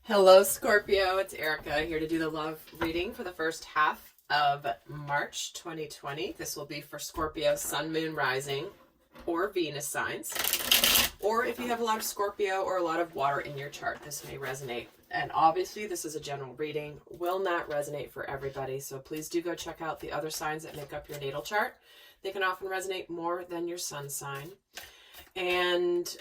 Hello, Scorpio. It's Erika here to do the love reading for the first half of March 2020. This will be for Scorpio, Sun, Moon, Rising, or Venus signs. Or if you have a lot of Scorpio or a lot of water in your chart, this may resonate. And obviously, this is a general reading, will not resonate for everybody. So please do go check out the other signs that make up your natal chart. They can often resonate more than your sun sign. And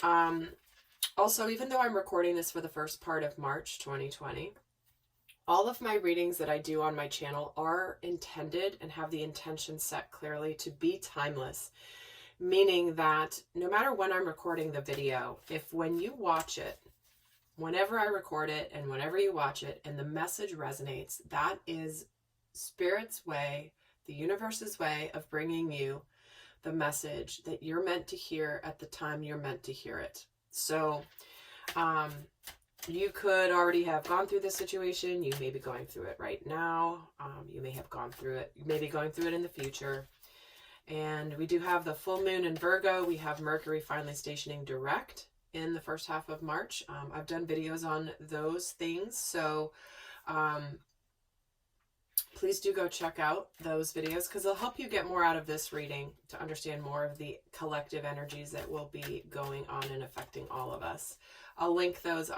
also, even though I'm recording this for the first part of March 2020, all of my readings that I do on my channel are intended and have the intention set clearly to be timeless, meaning that no matter when I'm recording the video, if when you watch it, whenever I record it and whenever you watch it and the message resonates, that is Spirit's way, the universe's way of bringing you the message that you're meant to hear at the time you're meant to hear it. So you could already have gone through this situation. You may be going through it right now. You may have gone through it. You may be going through it in the future. And we do have the full moon in Virgo. We have Mercury finally stationing direct in the first half of March. I've done videos on those things. So please do go check out those videos because they'll help you get more out of this reading to understand more of the collective energies that will be going on and affecting all of us. I'll link those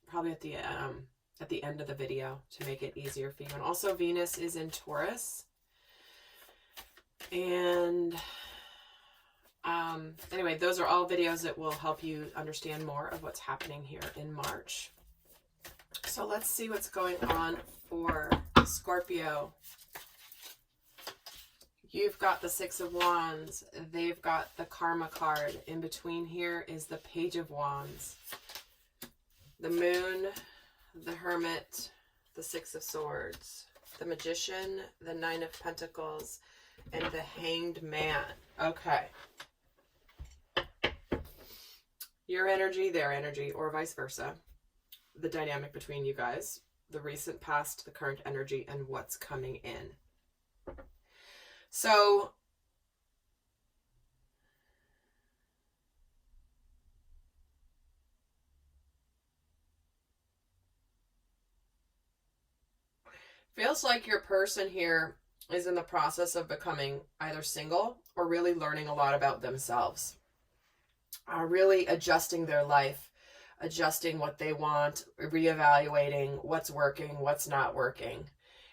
probably at the end of the video to make it easier for you. And also Venus is in Taurus. And anyway, those are all videos that will help you understand more of what's happening here in March. So let's see what's going on for Scorpio. You've got the Six of Wands. They've got the Karma card. In between here is the Page of Wands. The Moon, the Hermit, the Six of Swords, the Magician, the Nine of Pentacles, and the Hanged Man. Okay. Your energy, their energy, or vice versa. The dynamic between you guys. The recent past, the current energy, and what's coming in. So feels like your person here is in the process of becoming either single or really learning a lot about themselves. Really adjusting their life, adjusting what they want, reevaluating what's working, what's not working.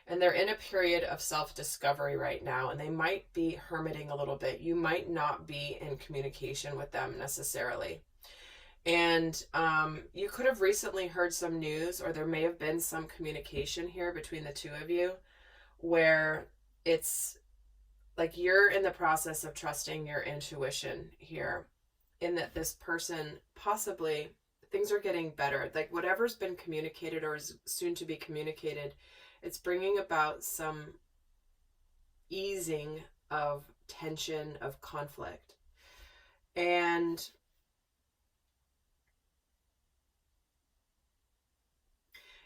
And they're in a period of self-discovery right now, and they might be hermiting a little bit. You might not be in communication with them necessarily. And you could have recently heard some news, or there may have been some communication here between the two of you where it's like you're in the process of trusting your intuition here, in that this person possibly, things are getting better. Like whatever's been communicated or is soon to be communicated, it's bringing about some easing of tension, of conflict. And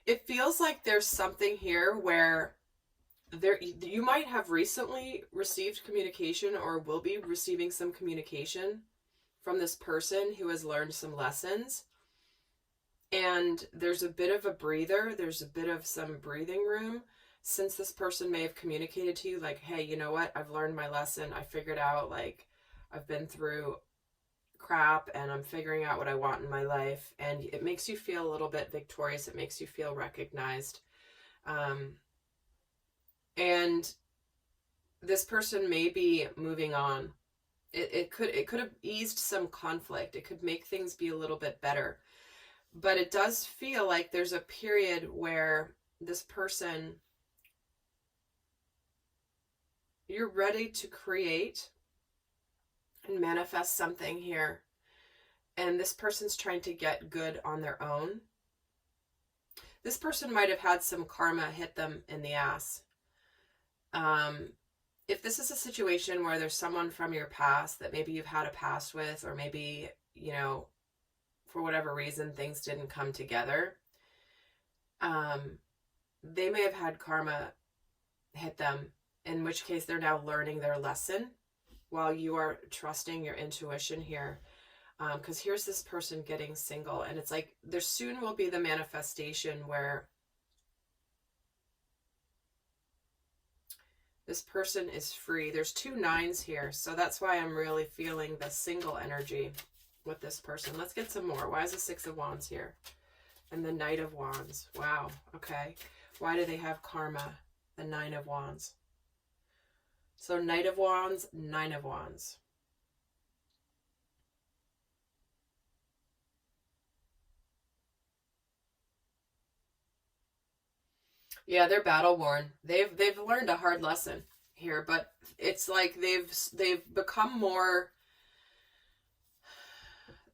it feels like there's something here where you might have recently received communication or will be receiving some communication from this person who has learned some lessons. And there's a bit of a breather. There's a bit of some breathing room since this person may have communicated to you like, hey, you know what? I've learned my lesson. I figured out, like, I've been through crap and I'm figuring out what I want in my life. And it makes you feel a little bit victorious. It makes you feel recognized. And this person may be moving on. It could have eased some conflict. It could make things be a little bit better. But it does feel like there's a period where this person, you're ready to create and manifest something here. And this person's trying to get good on their own. This person might have had some karma hit them in the ass. If this is a situation where there's someone from your past that maybe you've had a past with, or maybe, you know, for whatever reason, things didn't come together, they may have had karma hit them, in which case they're now learning their lesson while you are trusting your intuition here. Because here's this person getting single, and it's like there soon will be the manifestation where this person is free. There's 2 9s here, so that's why I'm really feeling the single energy with this person. Let's get some more. Why is the 6 of Wands here? And the Knight of Wands. Wow, okay. Why do they have karma? The 9 of Wands. So Knight of Wands, 9 of Wands. Yeah, they're battle worn. They've learned a hard lesson here, but it's like they've become more,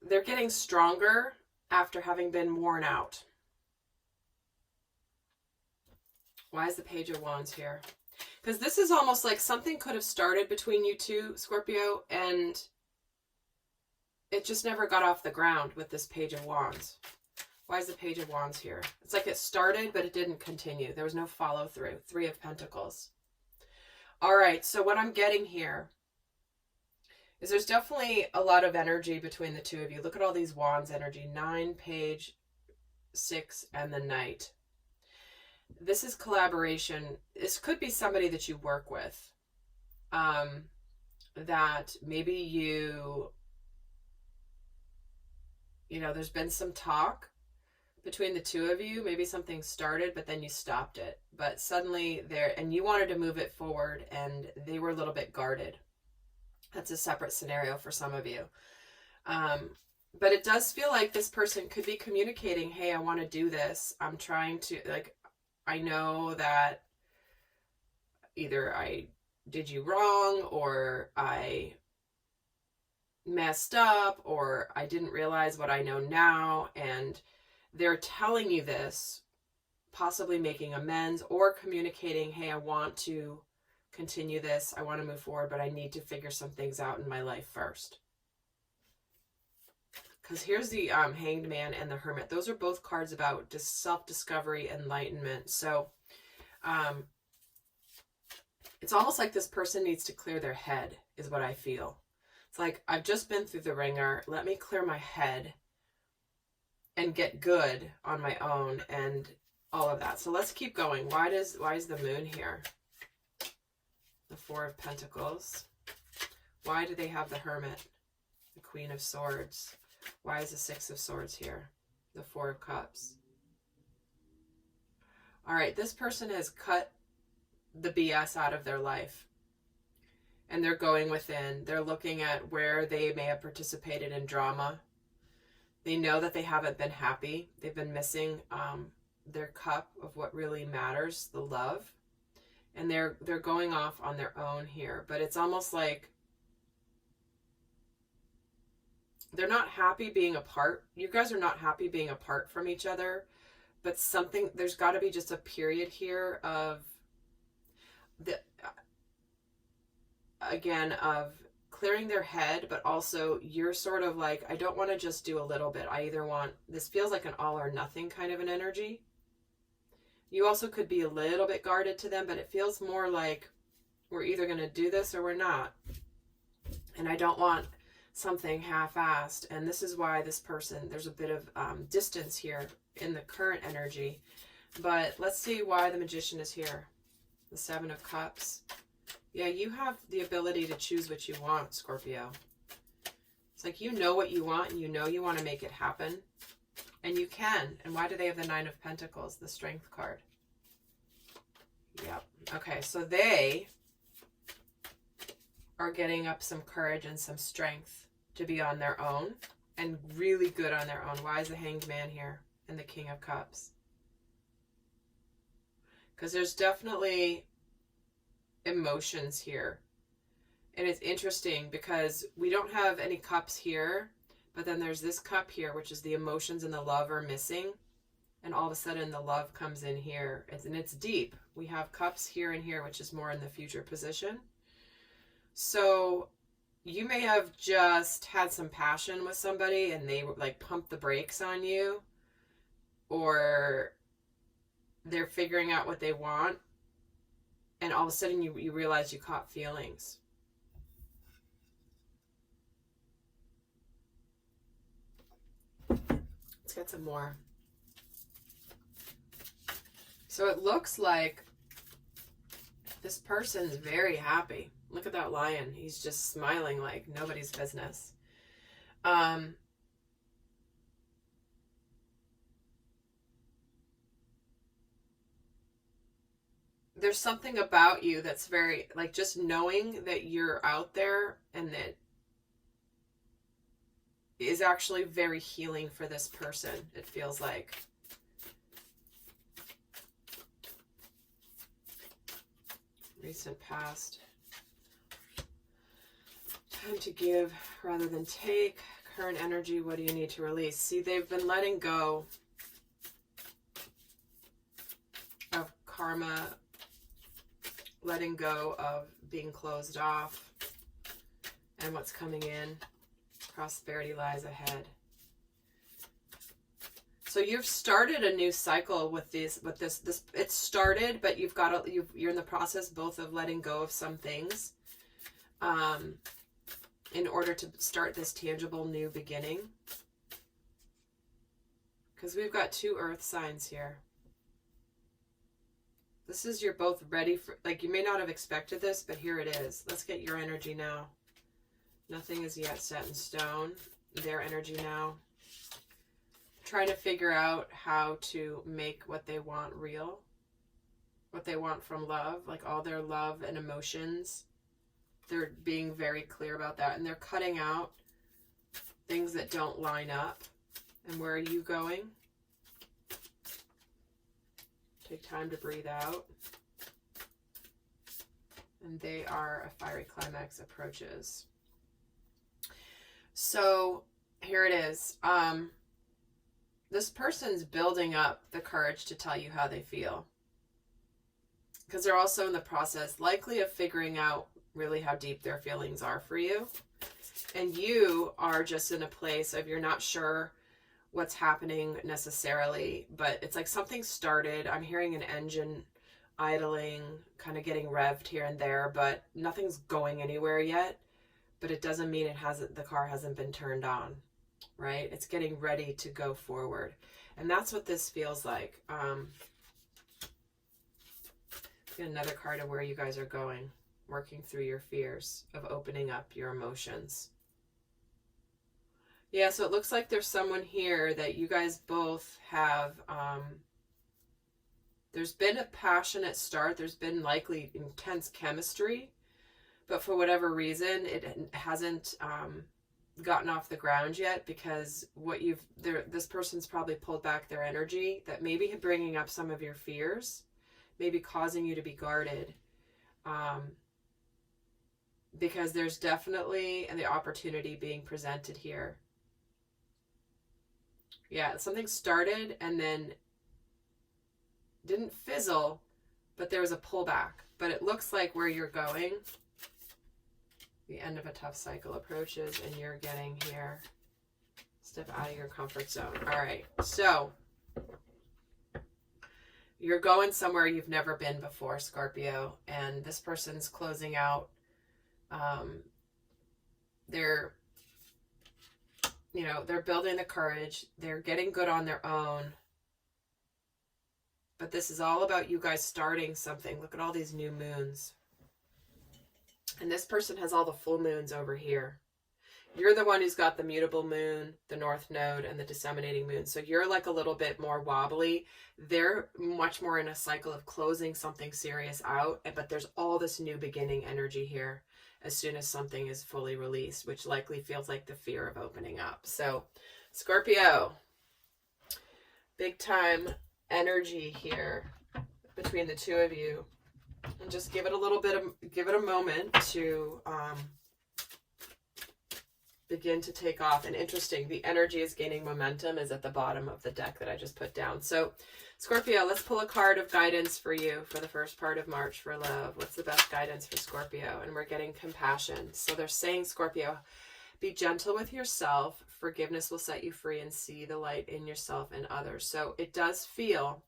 they're getting stronger after having been worn out. Why is the Page of Wands here? Because this is almost like something could have started between you two, Scorpio, and it just never got off the ground with this Page of Wands. Why is the Page of Wands here? It's like it started, but it didn't continue. There was no follow through. 3 of Pentacles. All right, so what I'm getting here is there's definitely a lot of energy between the two of you. Look at all these Wands energy. 9, Page, 6, and the Knight. This is collaboration. This could be somebody that you work with. That maybe you know, there's been some talk between the two of you. Maybe something started, but then you stopped it. But suddenly and you wanted to move it forward, and they were a little bit guarded. That's a separate scenario for some of you. But it does feel like this person could be communicating, hey, I want to do this. I'm trying to, like, I know that either I did you wrong, or I messed up, or I didn't realize what I know now, and they're telling you this, possibly making amends or communicating, hey, I want to continue this, I want to move forward, but I need to figure some things out in my life first. Because here's the Hanged Man and the Hermit. Those are both cards about just self-discovery, enlightenment. So it's almost like this person needs to clear their head, is what I feel. It's like, I've just been through the ringer. Let me clear my head and get good on my own and all of that. So let's keep going. Why is the Moon here? The 4 of Pentacles. Why do they have the Hermit? The Queen of Swords. Why is the 6 of Swords here? The 4 of Cups. All right, this person has cut the BS out of their life. And they're going within. They're looking at where they may have participated in drama. They know that they haven't been happy. They've been missing their cup of what really matters, the love. And they're going off on their own here. But it's almost like they're not happy being apart. You guys are not happy being apart from each other. But there's got to be just a period here of of clearing their head, but also you're sort of like, I don't want to just do a little bit. I either want, this feels like an all or nothing kind of an energy. You also could be a little bit guarded to them, but it feels more like we're either going to do this or we're not. And I don't want something half-assed. And this is why this person, there's a bit of distance here in the current energy. But let's see why the Magician is here. The 7 of Cups. Yeah, you have the ability to choose what you want, Scorpio. It's like you know what you want, and you know you want to make it happen. And you can. And why do they have the 9 of Pentacles, the Strength card? Yep. Okay, so they are getting up some courage and some strength to be on their own and really good on their own. Why is the Hanged Man here and the King of Cups? Because there's definitely emotions here. And it's interesting because we don't have any cups here, but then there's this cup here, which is the emotions and the love are missing. And all of a sudden the love comes in here. And it's deep. We have cups here and here, which is more in the future position. So you may have just had some passion with somebody and they like pumped the brakes on you, or they're figuring out what they want, and all of a sudden you realize you caught feelings. Let's get some more. So it looks like this person's very happy. Look at that lion. He's just smiling like nobody's business. There's something about you that's very, like, just knowing that you're out there and that is actually very healing for this person, it feels like. Recent past. Time to give rather than take. Current energy, what do you need to release? See, they've been letting go of karma, letting go of being closed off, and what's coming in. Prosperity lies ahead. So you've started a new cycle with this. It started, but you're in the process both of letting go of some things, in order to start this tangible new beginning. Because we've got 2 earth signs here. This is, you're both ready for, like, you may not have expected this, but here it is. Let's get your energy now. Nothing is yet set in stone. Their energy now. Trying to figure out how to make what they want real. What they want from love. Like all their love and emotions. They're being very clear about that. And they're cutting out things that don't line up. And where are you going? Take time to breathe out. And they are a fiery climax approaches. So here it is. This person's building up the courage to tell you how they feel. Because they're also in the process likely of figuring out really how deep their feelings are for you. And you are just in a place of you're not sure what's happening necessarily, but it's like something started. I'm hearing an engine idling, kind of getting revved here and there, but nothing's going anywhere yet. But it doesn't mean the car hasn't been turned on, right? It's getting ready to go forward. And that's what this feels like. Get another card of where you guys are going, working through your fears of opening up your emotions. Yeah, so it looks like there's someone here that you guys both have, there's been a passionate start. There's been likely intense chemistry, but for whatever reason, it hasn't gotten off the ground yet because this person's probably pulled back their energy, that maybe bringing up some of your fears, maybe causing you to be guarded. Because there's definitely the opportunity being presented here. Yeah, something started and then didn't fizzle, but there was a pullback. But it looks like where you're going, the end of a tough cycle approaches, and you're getting here. Step out of your comfort zone. All right, so you're going somewhere you've never been before, Scorpio, and this person's closing out. They're building the courage. They're getting good on their own. But this is all about you guys starting something. Look at all these new moons. And this person has all the full moons over here. You're the one who's got the mutable moon, the north node, and the disseminating moon. So you're like a little bit more wobbly. They're much more in a cycle of closing something serious out. But there's all this new beginning energy here as soon as something is fully released, which likely feels like the fear of opening up. So Scorpio, big time energy here between the two of you. And just give it a moment to begin to take off. And interesting, the energy is gaining momentum is at the bottom of the deck that I just put down. So Scorpio, let's pull a card of guidance for you for the first part of March for love. What's the best guidance for Scorpio? And we're getting compassion. So they're saying, Scorpio, be gentle with yourself. Forgiveness will set you free, and see the light in yourself and others. So it does feel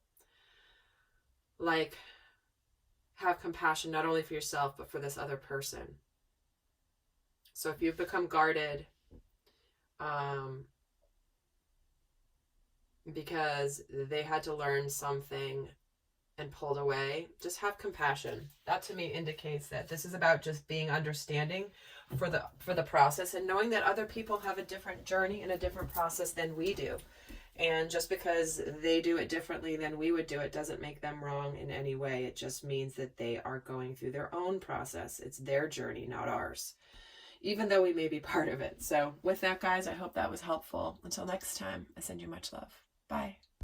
like have compassion not only for yourself, but for this other person. So if you've become guarded, because they had to learn something and pulled away. Just have compassion. That to me indicates that this is about just being understanding for the process, and knowing that other people have a different journey and a different process than we do. And just because they do it differently than we would do it doesn't make them wrong in any way. It just means that they are going through their own process. It's their journey, not ours, even though we may be part of it. So with that, guys, I hope that was helpful. Until next time, I send you much love. Bye.